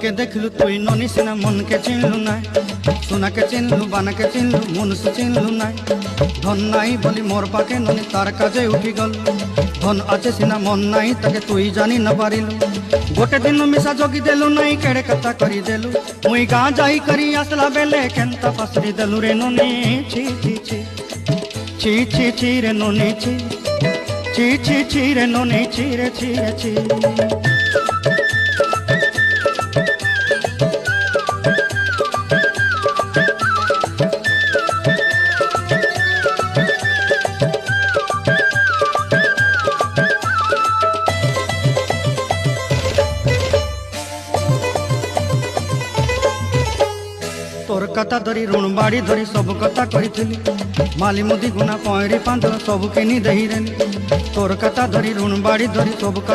के देखलु तुई ननी सिना मन के चिन्हलु ना सोना के चिन्हलु बाना के चिन्हलु मनुष्य चिन्हलु ना धन नाई बोली मोर पाके ननी तार काजे उठी गल धन आचे सिना मन नाई ताके तुई जानी न पारिलु गोटे दिन मिसा जोगी देलु नाई केड़े कथा करी देलु मुई गाँ जाई करी आसला बेले केंता पासरी देलु रे ननी छी छी छी छी छी छी रे ननी छी छी छी छी रे ननी छी रे छी रे छी तोर कथा धरी ऋण बाड़ी धरी सब कथा करी माली मुदी गुना पहरी पांद सब किनी दही तोर कथा धरी ऋण बाड़ी धरी सब कथा